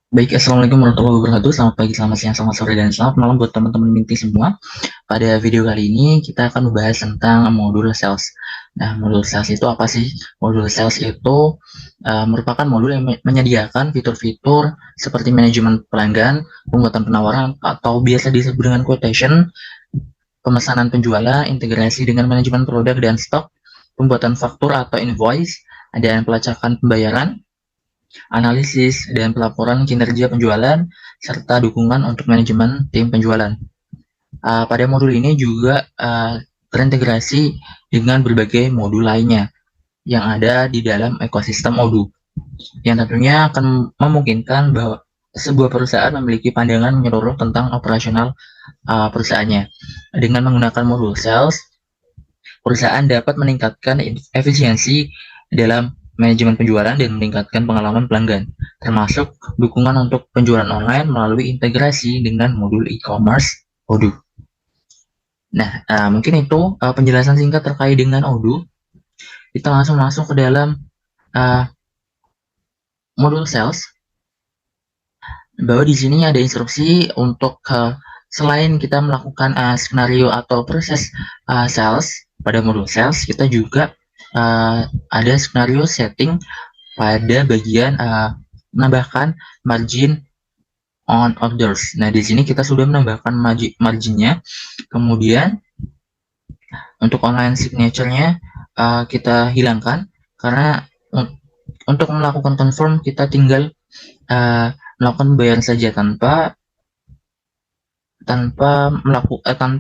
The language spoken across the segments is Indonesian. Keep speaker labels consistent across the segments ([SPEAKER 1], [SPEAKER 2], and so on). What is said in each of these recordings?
[SPEAKER 1] Baik, Assalamualaikum warahmatullahi wabarakatuh. Selamat pagi, selamat siang, selamat sore, dan selamat malam buat teman-teman Minty semua. Pada video kali ini kita akan membahas tentang modul sales. Nah, modul sales itu apa sih? Modul sales itu merupakan modul yang menyediakan fitur-fitur seperti manajemen pelanggan, pembuatan penawaran, atau biasa disebut dengan quotation, pemesanan penjualan, integrasi dengan manajemen produk dan stok, pembuatan faktur atau invoice, dan pelacakan pembayaran, analisis dan pelaporan kinerja penjualan, serta dukungan untuk manajemen tim penjualan. Pada modul ini juga terintegrasi dengan berbagai modul lainnya yang ada di dalam ekosistem Odoo, yang tentunya akan memungkinkan bahwa sebuah perusahaan memiliki pandangan menyeluruh tentang operasional perusahaannya. Dengan menggunakan modul sales, perusahaan dapat meningkatkan efisiensi dalam manajemen penjualan dan meningkatkan pengalaman pelanggan, termasuk dukungan untuk penjualan online melalui integrasi dengan modul e-commerce Odoo. Nah, mungkin itu penjelasan singkat terkait dengan Odoo. Kita langsung masuk ke dalam uh, modul sales, bahwa di sini ada instruksi untuk selain kita melakukan skenario atau proses sales pada modul sales, kita juga ada skenario setting pada bagian menambahkan margin on orders. Nah, di sini kita sudah menambahkan marginnya. Kemudian untuk online signature-nya kita hilangkan karena untuk melakukan confirm kita tinggal melakukan pembayaran saja tanpa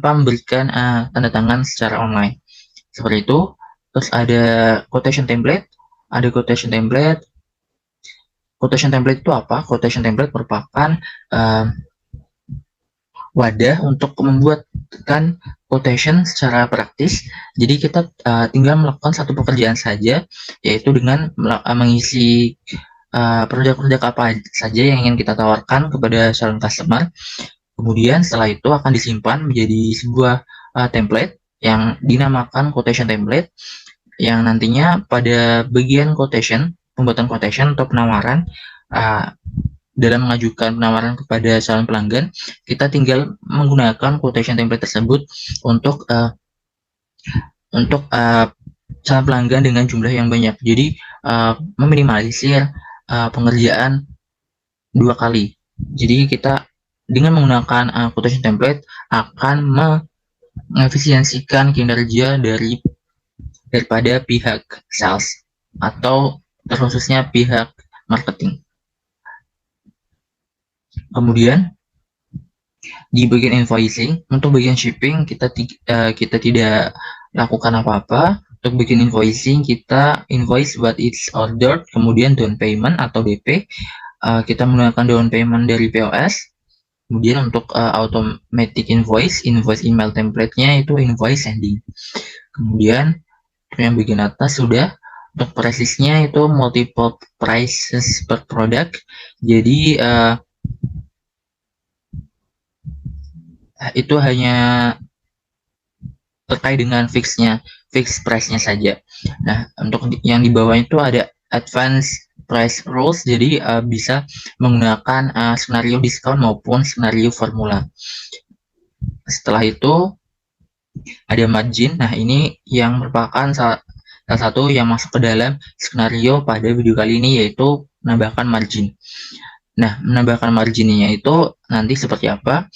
[SPEAKER 1] memberikan tanda tangan secara online. Seperti itu. Terus ada quotation template. Ada quotation template. Quotation template itu apa? Quotation template merupakan wadah untuk membuatkan quotation secara praktis. Jadi kita tinggal melakukan satu pekerjaan saja, yaitu dengan mengisi produk-produk apa saja yang ingin kita tawarkan kepada calon customer. Kemudian setelah itu akan disimpan menjadi sebuah template yang dinamakan quotation template, yang nantinya pada bagian quotation, pembuatan quotation atau penawaran, dalam mengajukan penawaran kepada calon pelanggan, kita tinggal menggunakan quotation template tersebut untuk calon pelanggan dengan jumlah yang banyak. Jadi meminimalisir pengerjaan dua kali. Jadi kita dengan menggunakan quotation template akan mengefisiensikan kinerja daripada pihak sales atau terkhususnya pihak marketing. Kemudian di bagian invoicing, untuk bagian shipping kita tidak lakukan apa-apa. Untuk bagian invoicing kita invoice what it's ordered, kemudian down payment atau DP kita menggunakan down payment dari POS. Kemudian untuk automatic invoice email template-nya itu invoice sending. Kemudian yang bagian atas sudah. Untuk presisnya itu multiple prices per product. Jadi itu hanya terkait dengan fix price-nya saja. Nah, untuk yang di bawah itu ada advance price rules, jadi bisa menggunakan skenario diskon maupun skenario formula. Setelah itu ada margin. Nah, ini yang merupakan salah satu yang masuk ke dalam skenario pada video kali ini, yaitu menambahkan margin. Nah, menambahkan marginnya itu nanti seperti apa?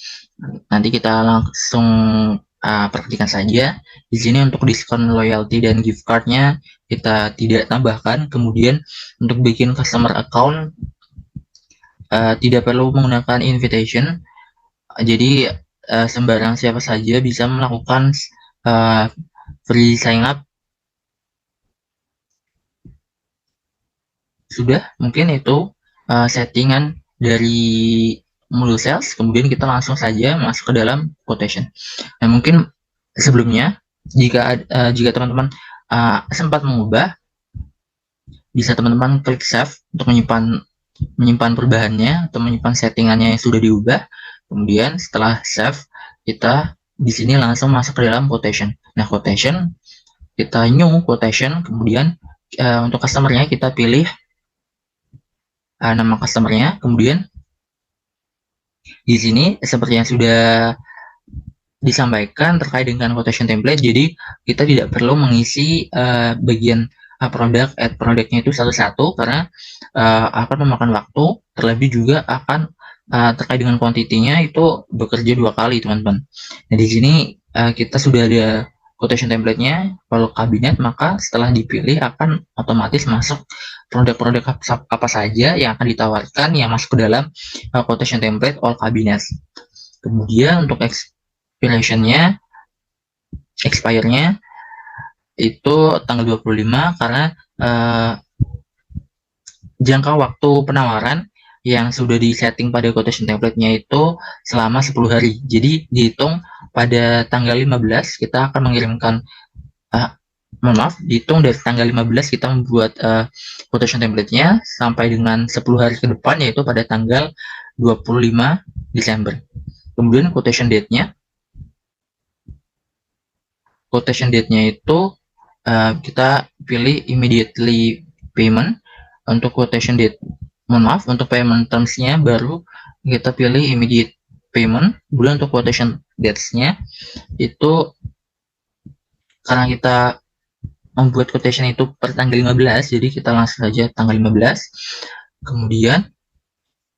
[SPEAKER 1] Nanti kita langsung praktikan saja. Di sini untuk diskon loyalty dan gift card-nya kita tidak tambahkan. Kemudian untuk bikin customer account tidak perlu menggunakan invitation. Jadi sembarang siapa saja bisa melakukan free sign up. Sudah, mungkin itu settingan dari modul sales. Kemudian kita langsung saja masuk ke dalam quotation. Nah, mungkin sebelumnya jika teman-teman sempat mengubah, bisa teman-teman klik save untuk menyimpan perubahannya atau menyimpan settingannya yang sudah diubah. Kemudian setelah save, kita di sini langsung masuk ke dalam quotation. Nah, quotation kita new quotation. Kemudian untuk customernya kita pilih nama customernya, kemudian Di sini seperti yang sudah disampaikan terkait dengan quotation template, jadi kita tidak perlu mengisi bagian produk, add produknya itu satu-satu karena akan memakan waktu, terlebih juga akan terkait dengan kuantitinya itu bekerja 2 kali, teman-teman. Nah, di sini kita sudah ada quotation template-nya, kalau kabinet, maka setelah dipilih akan otomatis masuk produk-produk apa saja yang akan ditawarkan yang masuk ke dalam quotation template all cabinets. Kemudian untuk expiration-nya, expire-nya itu tanggal 25 karena jangka waktu penawaran yang sudah disetting pada quotation template-nya itu selama 10 hari. Jadi dihitung pada tanggal 15 kita akan mengirimkan mohon maaf, dihitung dari tanggal 15 kita membuat quotation template-nya sampai dengan 10 hari ke depan, yaitu pada tanggal 25 Desember. Kemudian quotation date-nya itu kita pilih immediately payment. Untuk quotation date, mohon maaf, untuk payment terms-nya baru kita pilih immediate payment. Kemudian untuk quotation dates-nya itu karena kita membuat quotation itu per tanggal 15, jadi kita langsung saja tanggal 15. Kemudian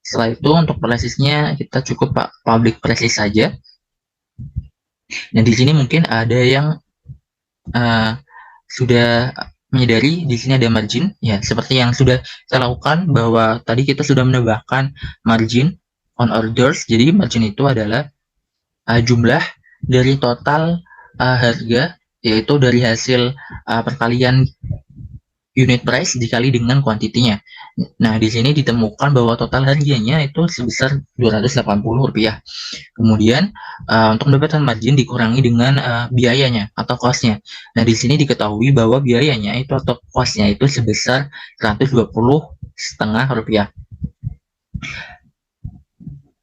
[SPEAKER 1] setelah itu untuk presisnya kita cukup public presis saja. Dan di sini mungkin ada yang sudah menyadari di sini ada margin, ya seperti yang sudah saya lakukan bahwa tadi kita sudah menambahkan margin on orders. Jadi margin itu adalah jumlah dari total harga, yaitu dari hasil perkalian unit price dikali dengan kuantitinya. Nah, di sini ditemukan bahwa total harganya itu sebesar Rp280. Kemudian untuk mendapatkan margin dikurangi dengan biayanya atau cost-nya. Nah, di sini diketahui bahwa biayanya itu atau cost-nya itu sebesar Rp120,5.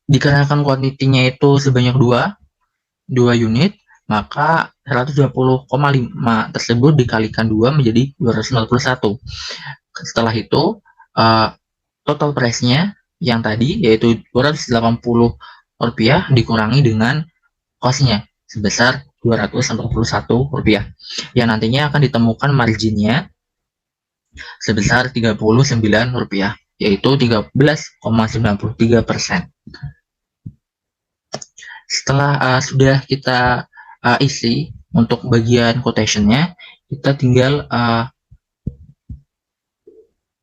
[SPEAKER 1] Dikarenakan kuantitinya itu sebanyak 2 unit, maka 120,5 tersebut dikalikan 2 menjadi 241. Setelah itu total price-nya yang tadi yaitu Rp280 dikurangi dengan cost-nya sebesar Rp241, yang nantinya akan ditemukan margin-nya sebesar Rp39, yaitu 13,93%. Setelah sudah kita isi untuk bagian quotation-nya, kita tinggal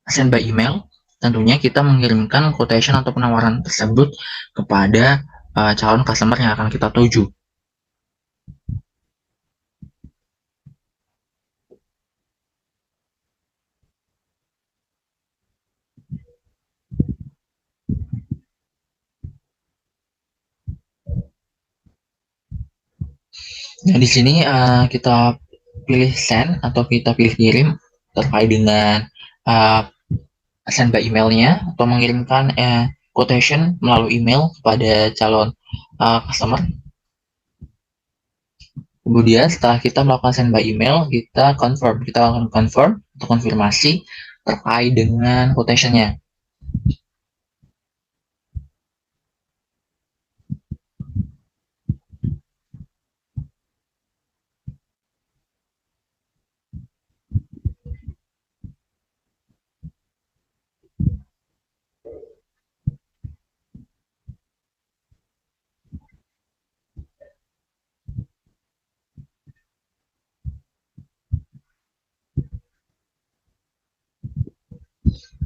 [SPEAKER 1] send by email. Tentunya kita mengirimkan quotation atau penawaran tersebut kepada calon customer yang akan kita tuju. Nah, di sini kita pilih send atau kita pilih kirim terkait dengan send by emailnya atau mengirimkan quotation melalui email kepada calon customer. Kemudian setelah kita melakukan send by email, kita akan confirm atau konfirmasi terkait dengan quotation-nya.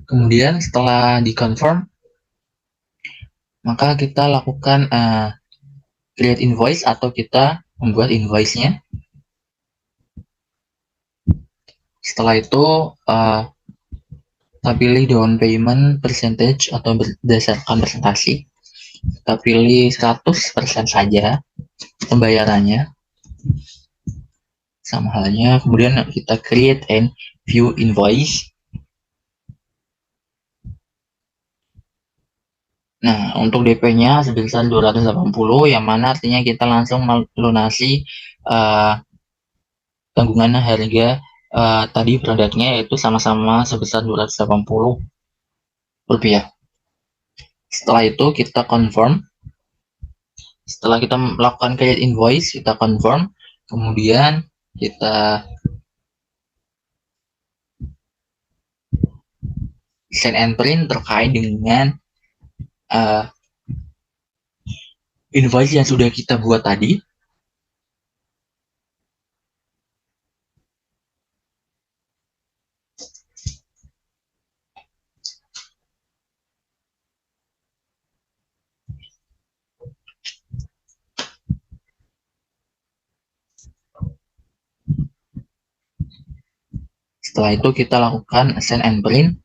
[SPEAKER 1] Kemudian setelah di-confirm, maka kita lakukan create invoice atau kita membuat invoice-nya. Setelah itu kita pilih down payment percentage atau berdasarkan presentasi. Kita pilih 100% saja pembayarannya. Sama halnya, kemudian kita create and view invoice. Nah, untuk DP-nya sebesar 280, yang mana artinya kita langsung melunasi tanggungan harga tadi produknya, yaitu sama-sama sebesar Rp280. Setelah itu kita confirm Setelah kita melakukan create invoice, kita confirm, kemudian kita send and print terkait dengan invoice yang sudah kita buat tadi. Setelah itu kita lakukan send and print.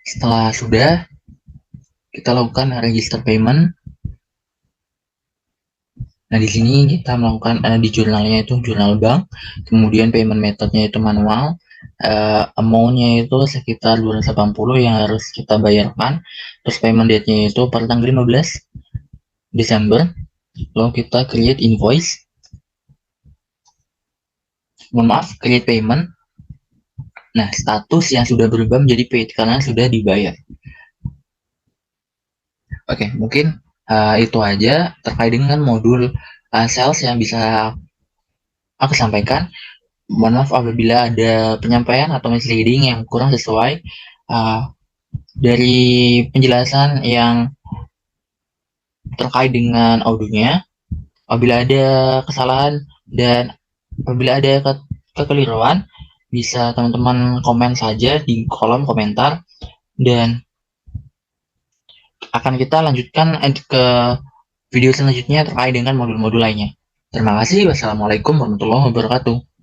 [SPEAKER 1] Setelah sudah, kita lakukan register payment. Nah, di sini kita melakukan di jurnalnya itu jurnal bank, kemudian payment methodnya itu manual, amount-nya itu sekitar 280 yang harus kita bayarkan, terus payment date-nya itu per tanggal 15 Desember, lalu kita create invoice, create payment. Nah, status yang sudah berubah menjadi paid karena sudah dibayar. Oke, mungkin itu aja terkait dengan modul sales yang bisa aku sampaikan. Mohon maaf apabila ada penyampaian atau misleading yang kurang sesuai dari penjelasan yang terkait dengan audionya. Apabila ada kesalahan dan apabila ada kekeliruan, bisa teman-teman komen saja di kolom komentar dan akan kita lanjutkan ke video selanjutnya terkait dengan modul-modul lainnya. Terima kasih. Wassalamualaikum warahmatullahi wabarakatuh.